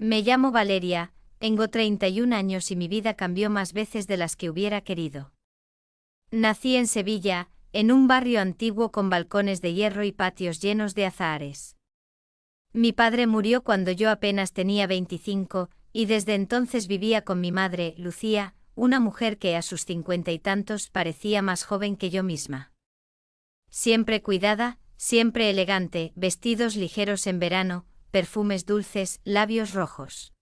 Me llamo Valeria, tengo 31 años y mi vida cambió más veces de las que hubiera querido. Nací en Sevilla, en un barrio antiguo con balcones de hierro y patios llenos de azahares. Mi padre murió cuando yo apenas tenía 25, y desde entonces vivía con mi madre, Lucía, una mujer que a sus 50 y tantos parecía más joven que yo misma. Siempre cuidada, siempre elegante, vestidos ligeros en verano, perfumes dulces, labios rojos.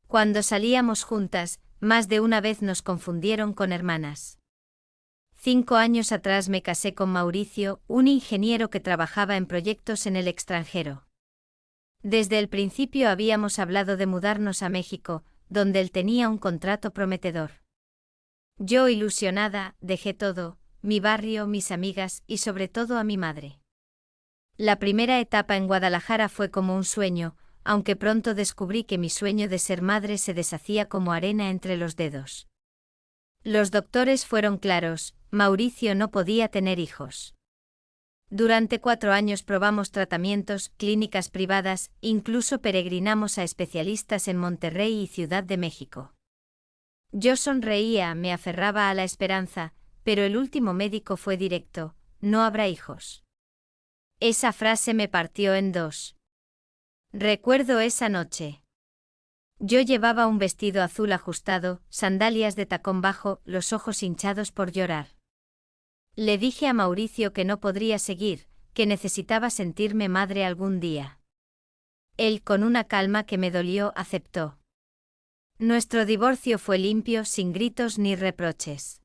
Cuando salíamos juntas, más de una vez nos confundieron con hermanas. 5 años atrás me casé con Mauricio, un ingeniero que trabajaba en proyectos en el extranjero. Desde el principio habíamos hablado de mudarnos a México, donde él tenía un contrato prometedor. Yo, ilusionada, dejé todo, mi barrio, mis amigas y sobre todo a mi madre. La primera etapa en Guadalajara fue como un sueño, aunque pronto descubrí que mi sueño de ser madre se deshacía como arena entre los dedos. Los doctores fueron claros, Mauricio no podía tener hijos. Durante 4 años probamos tratamientos, clínicas privadas, incluso peregrinamos a especialistas en Monterrey y Ciudad de México. Yo sonreía, me aferraba a la esperanza, pero el último médico fue directo: no habrá hijos. Esa frase me partió en dos. Recuerdo esa noche. Yo llevaba un vestido azul ajustado, sandalias de tacón bajo, los ojos hinchados por llorar. Le dije a Mauricio que no podría seguir, que necesitaba sentirme madre algún día. Él, con una calma que me dolió, aceptó. Nuestro divorcio fue limpio, sin gritos ni reproches.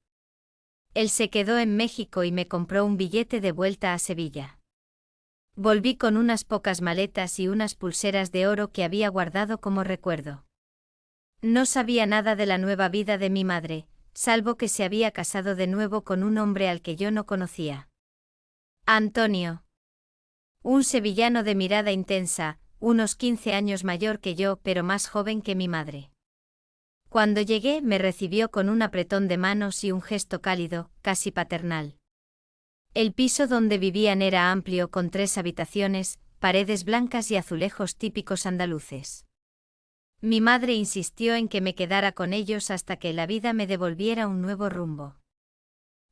Él se quedó en México y me compró un billete de vuelta a Sevilla. Volví con unas pocas maletas y unas pulseras de oro que había guardado como recuerdo. No sabía nada de la nueva vida de mi madre, salvo que se había casado de nuevo con un hombre al que yo no conocía. Antonio. Un sevillano de mirada intensa, unos 15 años mayor que yo pero más joven que mi madre. Cuando llegué me recibió con un apretón de manos y un gesto cálido, casi paternal. El piso donde vivían era amplio con 3 habitaciones, paredes blancas y azulejos típicos andaluces. Mi madre insistió en que me quedara con ellos hasta que la vida me devolviera un nuevo rumbo.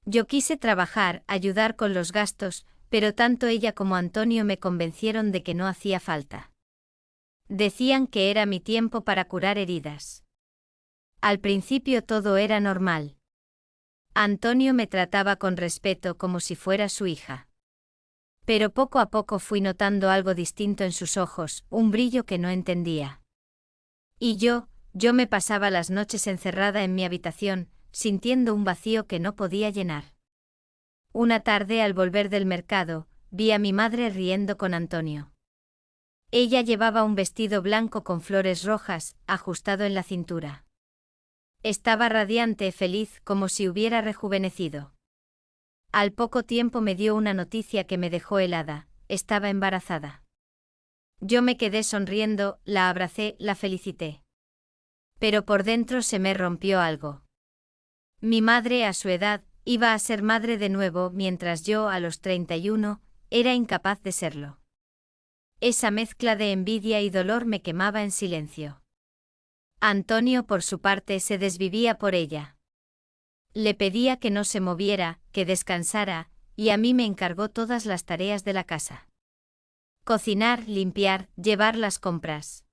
Yo quise trabajar, ayudar con los gastos, pero tanto ella como Antonio me convencieron de que no hacía falta. Decían que era mi tiempo para curar heridas. Al principio todo era normal. Antonio me trataba con respeto como si fuera su hija. Pero poco a poco fui notando algo distinto en sus ojos, un brillo que no entendía. Y yo me pasaba las noches encerrada en mi habitación, sintiendo un vacío que no podía llenar. Una tarde al volver del mercado, vi a mi madre riendo con Antonio. Ella llevaba un vestido blanco con flores rojas, ajustado en la cintura. Estaba radiante, feliz, como si hubiera rejuvenecido. Al poco tiempo me dio una noticia que me dejó helada: estaba embarazada. Yo me quedé sonriendo, la abracé, la felicité. Pero por dentro se me rompió algo. Mi madre, a su edad, iba a ser madre de nuevo, mientras yo, a los 31, era incapaz de serlo. Esa mezcla de envidia y dolor me quemaba en silencio. Antonio, por su parte, se desvivía por ella. Le pedía que no se moviera, que descansara, y a mí me encargó todas las tareas de la casa. Cocinar, limpiar, llevar las compras.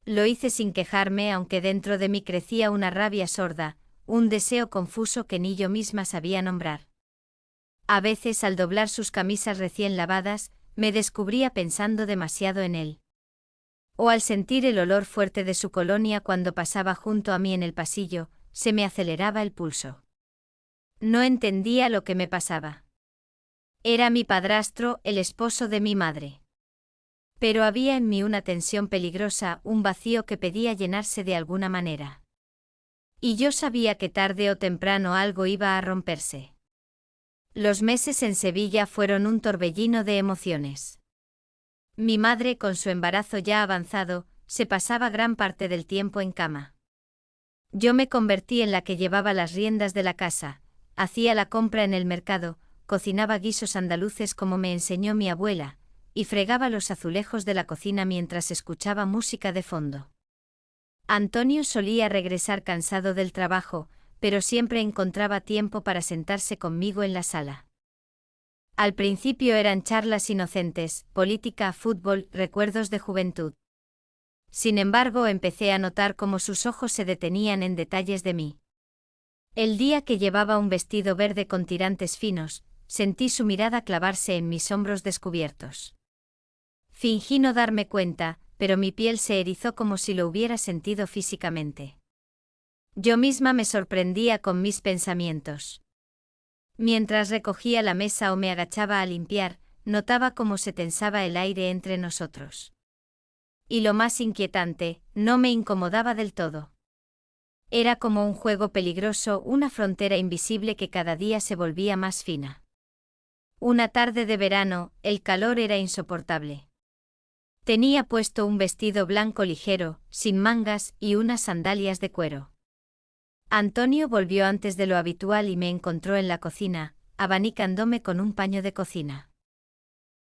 Lo hice sin quejarme, aunque dentro de mí crecía una rabia sorda, un deseo confuso que ni yo misma sabía nombrar. A veces, al doblar sus camisas recién lavadas, me descubría pensando demasiado en él. O al sentir el olor fuerte de su colonia cuando pasaba junto a mí en el pasillo, se me aceleraba el pulso. No entendía lo que me pasaba. Era mi padrastro, el esposo de mi madre. Pero había en mí una tensión peligrosa, un vacío que pedía llenarse de alguna manera. Y yo sabía que tarde o temprano algo iba a romperse. Los meses en Sevilla fueron un torbellino de emociones. Mi madre, con su embarazo ya avanzado, se pasaba gran parte del tiempo en cama. Yo me convertí en la que llevaba las riendas de la casa, hacía la compra en el mercado, cocinaba guisos andaluces como me enseñó mi abuela, y fregaba los azulejos de la cocina mientras escuchaba música de fondo. Antonio solía regresar cansado del trabajo, pero siempre encontraba tiempo para sentarse conmigo en la sala. Al principio eran charlas inocentes, política, fútbol, recuerdos de juventud. Sin embargo, empecé a notar cómo sus ojos se detenían en detalles de mí. El día que llevaba un vestido verde con tirantes finos, sentí su mirada clavarse en mis hombros descubiertos. Fingí no darme cuenta, pero mi piel se erizó como si lo hubiera sentido físicamente. Yo misma me sorprendía con mis pensamientos. Mientras recogía la mesa o me agachaba a limpiar, notaba cómo se tensaba el aire entre nosotros. Y lo más inquietante, no me incomodaba del todo. Era como un juego peligroso, una frontera invisible que cada día se volvía más fina. Una tarde de verano, el calor era insoportable. Tenía puesto un vestido blanco ligero, sin mangas y unas sandalias de cuero. Antonio volvió antes de lo habitual y me encontró en la cocina, abanicándome con un paño de cocina.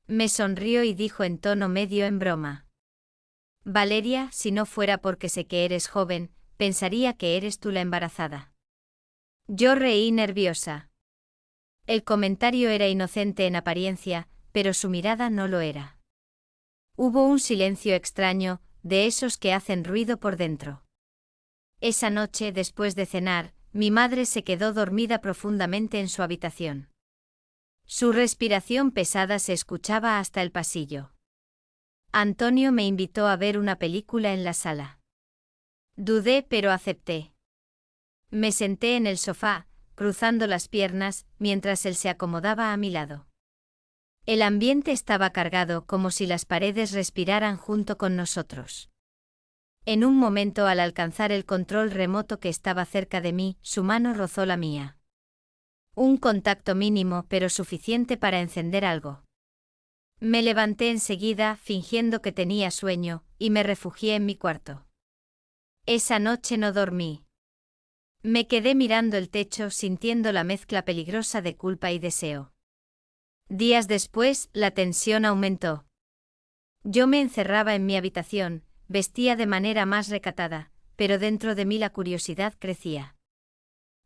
Me sonrió y dijo en tono medio en broma: Valeria, si no fuera porque sé que eres joven, pensaría que eres tú la embarazada. Yo reí nerviosa. El comentario era inocente en apariencia, pero su mirada no lo era. Hubo un silencio extraño, de esos que hacen ruido por dentro. Esa noche, después de cenar, mi madre se quedó dormida profundamente en su habitación. Su respiración pesada se escuchaba hasta el pasillo. Antonio me invitó a ver una película en la sala. Dudé, pero acepté. Me senté en el sofá, cruzando las piernas, mientras él se acomodaba a mi lado. El ambiente estaba cargado, como si las paredes respiraran junto con nosotros. En un momento, al alcanzar el control remoto que estaba cerca de mí, su mano rozó la mía. Un contacto mínimo, pero suficiente para encender algo. Me levanté enseguida, fingiendo que tenía sueño, y me refugié en mi cuarto. Esa noche no dormí. Me quedé mirando el techo, sintiendo la mezcla peligrosa de culpa y deseo. Días después, la tensión aumentó. Yo me encerraba en mi habitación, vestía de manera más recatada, pero dentro de mí la curiosidad crecía.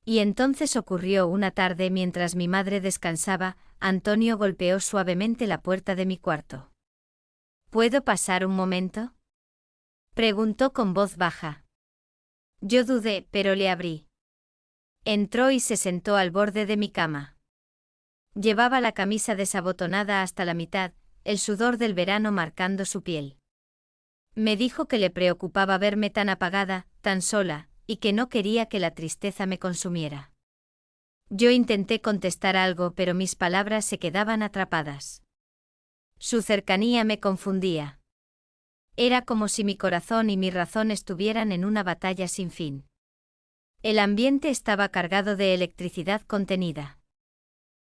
Y entonces ocurrió una tarde mientras mi madre descansaba, Antonio golpeó suavemente la puerta de mi cuarto. ¿Puedo pasar un momento?, preguntó con voz baja. Yo dudé, pero le abrí. Entró y se sentó al borde de mi cama. Llevaba la camisa desabotonada hasta la mitad, el sudor del verano marcando su piel. Me dijo que le preocupaba verme tan apagada, tan sola, y que no quería que la tristeza me consumiera. Yo intenté contestar algo, pero mis palabras se quedaban atrapadas. Su cercanía me confundía. Era como si mi corazón y mi razón estuvieran en una batalla sin fin. El ambiente estaba cargado de electricidad contenida.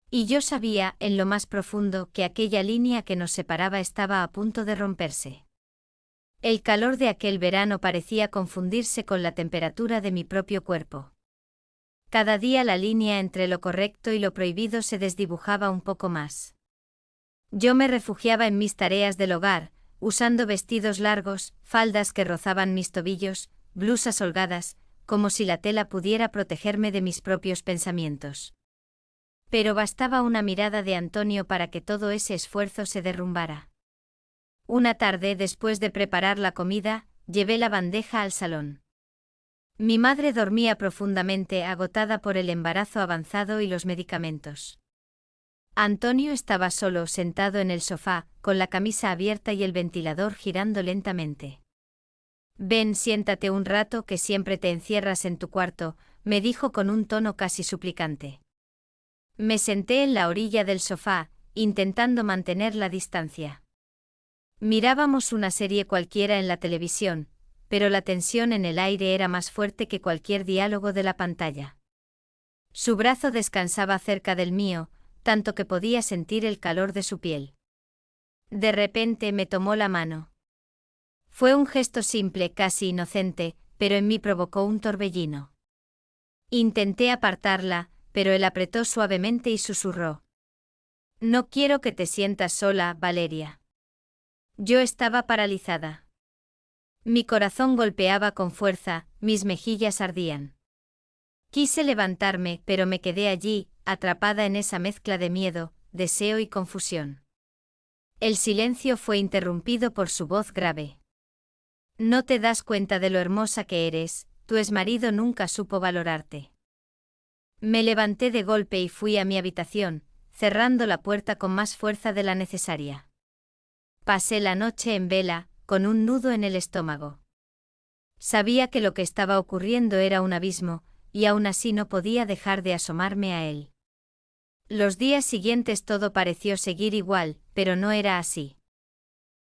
Y yo sabía, en lo más profundo, que aquella línea que nos separaba estaba a punto de romperse. El calor de aquel verano parecía confundirse con la temperatura de mi propio cuerpo. Cada día la línea entre lo correcto y lo prohibido se desdibujaba un poco más. Yo me refugiaba en mis tareas del hogar, usando vestidos largos, faldas que rozaban mis tobillos, blusas holgadas, como si la tela pudiera protegerme de mis propios pensamientos. Pero bastaba una mirada de Antonio para que todo ese esfuerzo se derrumbara. Una tarde, después de preparar la comida, llevé la bandeja al salón. Mi madre dormía profundamente, agotada por el embarazo avanzado y los medicamentos. Antonio estaba solo, sentado en el sofá, con la camisa abierta y el ventilador girando lentamente. Ven, siéntate un rato, que siempre te encierras en tu cuarto, me dijo con un tono casi suplicante. Me senté en la orilla del sofá, intentando mantener la distancia. Mirábamos una serie cualquiera en la televisión, pero la tensión en el aire era más fuerte que cualquier diálogo de la pantalla. Su brazo descansaba cerca del mío, tanto que podía sentir el calor de su piel. De repente me tomó la mano. Fue un gesto simple, casi inocente, pero en mí provocó un torbellino. Intenté apartarla, pero él apretó suavemente y susurró: No quiero que te sientas sola, Valeria. Yo estaba paralizada. Mi corazón golpeaba con fuerza, mis mejillas ardían. Quise levantarme, pero me quedé allí, atrapada en esa mezcla de miedo, deseo y confusión. El silencio fue interrumpido por su voz grave. No te das cuenta de lo hermosa que eres, tu exmarido nunca supo valorarte. Me levanté de golpe y fui a mi habitación, cerrando la puerta con más fuerza de la necesaria. Pasé la noche en vela, con un nudo en el estómago. Sabía que lo que estaba ocurriendo era un abismo, y aún así no podía dejar de asomarme a él. Los días siguientes todo pareció seguir igual, pero no era así.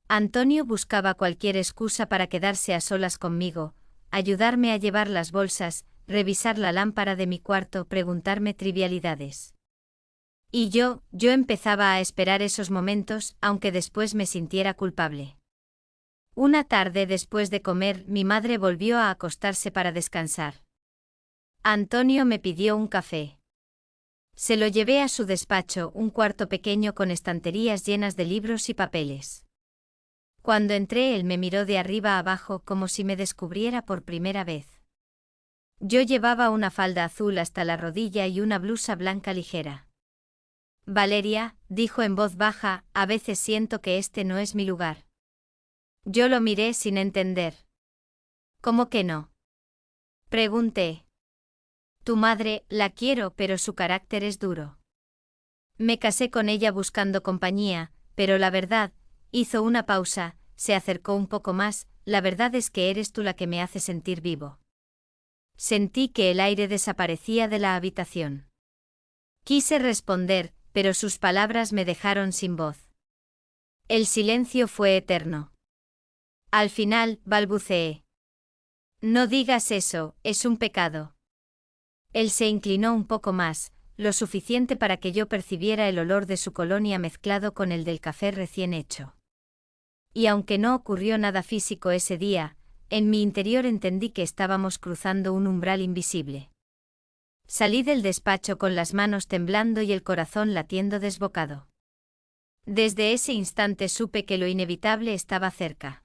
Antonio buscaba cualquier excusa para quedarse a solas conmigo, ayudarme a llevar las bolsas, revisar la lámpara de mi cuarto, preguntarme trivialidades. Y yo empezaba a esperar esos momentos, aunque después me sintiera culpable. Una tarde después de comer, mi madre volvió a acostarse para descansar. Antonio me pidió un café. Se lo llevé a su despacho, un cuarto pequeño con estanterías llenas de libros y papeles. Cuando entré él me miró de arriba a abajo como si me descubriera por primera vez. Yo llevaba una falda azul hasta la rodilla y una blusa blanca ligera. Valeria, dijo en voz baja, a veces siento que este no es mi lugar. Yo lo miré sin entender. ¿Cómo que no? Pregunté. Tu madre, la quiero, pero su carácter es duro. Me casé con ella buscando compañía, pero la verdad, hizo una pausa, se acercó un poco más, la verdad es que eres tú la que me hace sentir vivo. Sentí que el aire desaparecía de la habitación. Quise responder, pero sus palabras me dejaron sin voz. El silencio fue eterno. Al final, balbuceé. No digas eso, es un pecado. Él se inclinó un poco más, lo suficiente para que yo percibiera el olor de su colonia mezclado con el del café recién hecho. Y aunque no ocurrió nada físico ese día, en mi interior entendí que estábamos cruzando un umbral invisible. Salí del despacho con las manos temblando y el corazón latiendo desbocado. Desde ese instante supe que lo inevitable estaba cerca.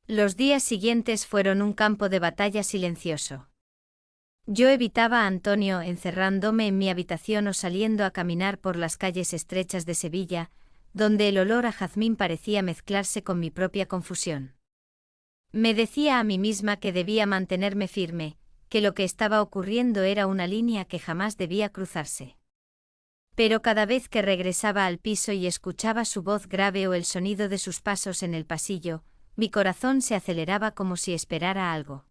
Los días siguientes fueron un campo de batalla silencioso. Yo evitaba a Antonio encerrándome en mi habitación o saliendo a caminar por las calles estrechas de Sevilla, donde el olor a jazmín parecía mezclarse con mi propia confusión. Me decía a mí misma que debía mantenerme firme, que lo que estaba ocurriendo era una línea que jamás debía cruzarse. Pero cada vez que regresaba al piso y escuchaba su voz grave o el sonido de sus pasos en el pasillo, mi corazón se aceleraba como si esperara algo.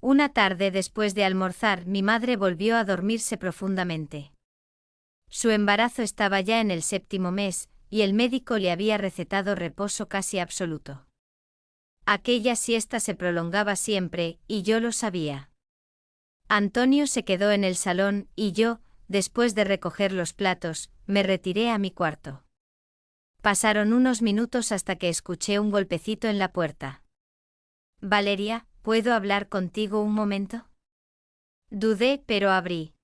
Una tarde después de almorzar, mi madre volvió a dormirse profundamente. Su embarazo estaba ya en el 7º mes, y el médico le había recetado reposo casi absoluto. Aquella siesta se prolongaba siempre, y yo lo sabía. Antonio se quedó en el salón, y yo, después de recoger los platos, me retiré a mi cuarto. Pasaron unos minutos hasta que escuché un golpecito en la puerta. Valeria, ¿puedo hablar contigo un momento? Dudé, pero abrí.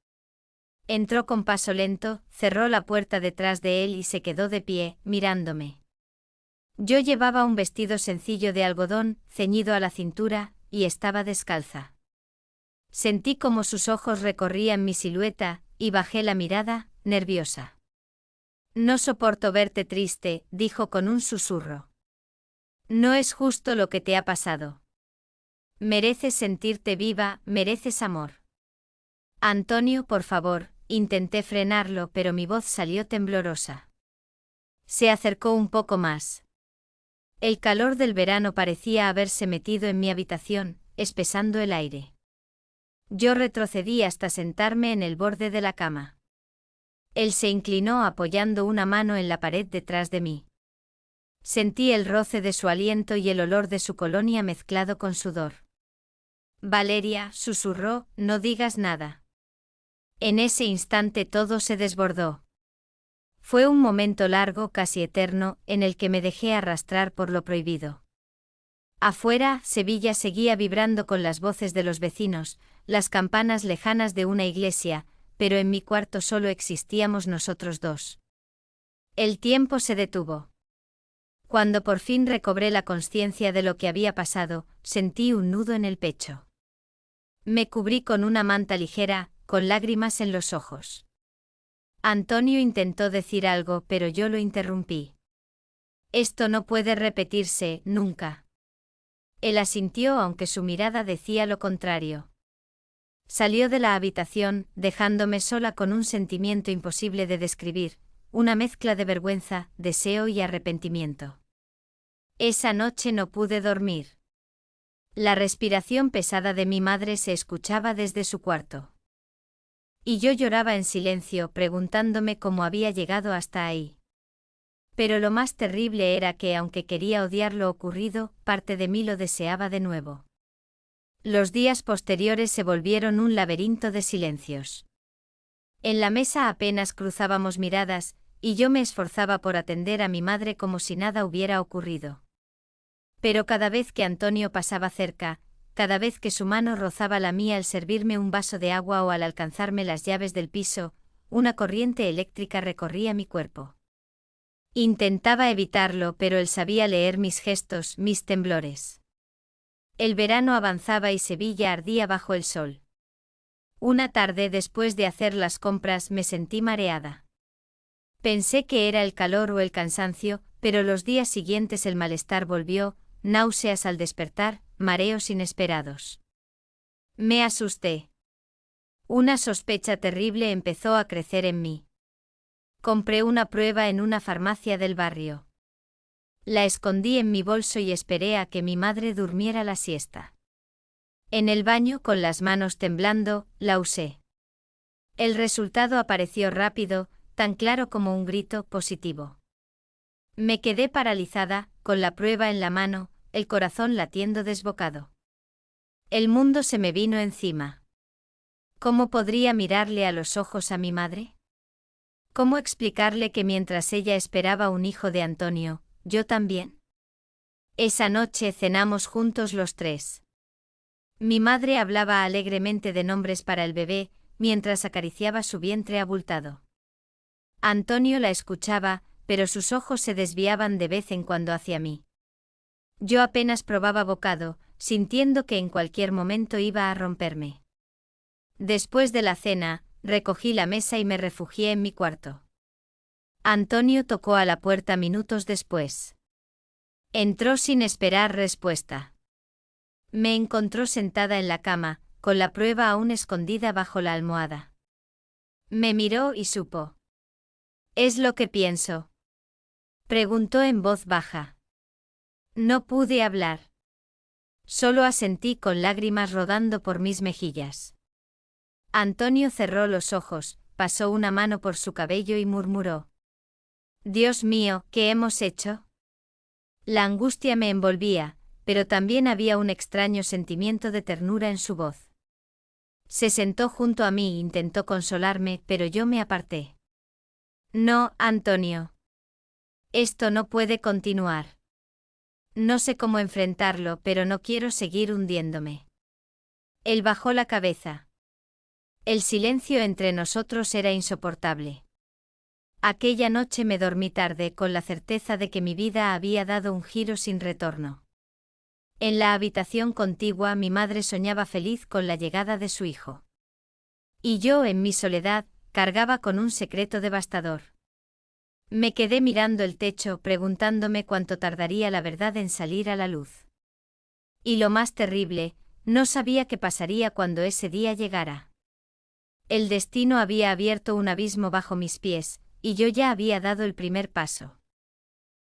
Entró con paso lento, cerró la puerta detrás de él y se quedó de pie, mirándome. Yo llevaba un vestido sencillo de algodón, ceñido a la cintura, y estaba descalza. Sentí como sus ojos recorrían mi silueta, y bajé la mirada, nerviosa. No soporto verte triste, dijo con un susurro. No es justo lo que te ha pasado. Mereces sentirte viva, mereces amor. Antonio, por favor, intenté frenarlo, pero mi voz salió temblorosa. Se acercó un poco más. El calor del verano parecía haberse metido en mi habitación, espesando el aire. Yo retrocedí hasta sentarme en el borde de la cama. Él se inclinó apoyando una mano en la pared detrás de mí. Sentí el roce de su aliento y el olor de su colonia mezclado con sudor. Valeria, susurró, no digas nada. En ese instante todo se desbordó. Fue un momento largo, casi eterno, en el que me dejé arrastrar por lo prohibido. Afuera, Sevilla seguía vibrando con las voces de los vecinos, las campanas lejanas de una iglesia, pero en mi cuarto solo existíamos nosotros dos. El tiempo se detuvo. Cuando por fin recobré la consciencia de lo que había pasado, sentí un nudo en el pecho. Me cubrí con una manta ligera, con lágrimas en los ojos. Antonio intentó decir algo, pero yo lo interrumpí. Esto no puede repetirse, nunca. Él asintió aunque su mirada decía lo contrario. Salió de la habitación, dejándome sola con un sentimiento imposible de describir, una mezcla de vergüenza, deseo y arrepentimiento. Esa noche no pude dormir. La respiración pesada de mi madre se escuchaba desde su cuarto. Y yo lloraba en silencio, preguntándome cómo había llegado hasta ahí. Pero lo más terrible era que, aunque quería odiar lo ocurrido, parte de mí lo deseaba de nuevo. Los días posteriores se volvieron un laberinto de silencios. En la mesa apenas cruzábamos miradas, y yo me esforzaba por atender a mi madre como si nada hubiera ocurrido. Pero cada vez que Antonio pasaba cerca, cada vez que su mano rozaba la mía al servirme un vaso de agua o al alcanzarme las llaves del piso, una corriente eléctrica recorría mi cuerpo. Intentaba evitarlo, pero él sabía leer mis gestos, mis temblores. El verano avanzaba y Sevilla ardía bajo el sol. Una tarde, después de hacer las compras, me sentí mareada. Pensé que era el calor o el cansancio, pero los días siguientes el malestar volvió, náuseas al despertar, mareos inesperados. Me asusté. Una sospecha terrible empezó a crecer en mí. Compré una prueba en una farmacia del barrio. La escondí en mi bolso y esperé a que mi madre durmiera la siesta. En el baño, con las manos temblando, la usé. El resultado apareció rápido, tan claro como un grito positivo. Me quedé paralizada, con la prueba en la mano, el corazón latiendo desbocado. El mundo se me vino encima. ¿Cómo podría mirarle a los ojos a mi madre? ¿Cómo explicarle que mientras ella esperaba un hijo de Antonio, yo también? Esa noche cenamos juntos los tres. Mi madre hablaba alegremente de nombres para el bebé, mientras acariciaba su vientre abultado. Antonio la escuchaba, pero sus ojos se desviaban de vez en cuando hacia mí. Yo apenas probaba bocado, sintiendo que en cualquier momento iba a romperme. Después de la cena, recogí la mesa y me refugié en mi cuarto. Antonio tocó a la puerta minutos después. Entró sin esperar respuesta. Me encontró sentada en la cama, con la prueba aún escondida bajo la almohada. Me miró y supo. «¿Es lo que pienso?», preguntó en voz baja. No pude hablar. Solo asentí con lágrimas rodando por mis mejillas. Antonio cerró los ojos, pasó una mano por su cabello y murmuró. «Dios mío, ¿qué hemos hecho?». La angustia me envolvía, pero también había un extraño sentimiento de ternura en su voz. Se sentó junto a mí e intentó consolarme, pero yo me aparté. «No, Antonio. Esto no puede continuar. No sé cómo enfrentarlo, pero no quiero seguir hundiéndome». Él bajó la cabeza. El silencio entre nosotros era insoportable. Aquella noche me dormí tarde con la certeza de que mi vida había dado un giro sin retorno. En la habitación contigua mi madre soñaba feliz con la llegada de su hijo. Y yo, en mi soledad, cargaba con un secreto devastador. Me quedé mirando el techo preguntándome cuánto tardaría la verdad en salir a la luz. Y lo más terrible, no sabía qué pasaría cuando ese día llegara. El destino había abierto un abismo bajo mis pies, y yo ya había dado el primer paso.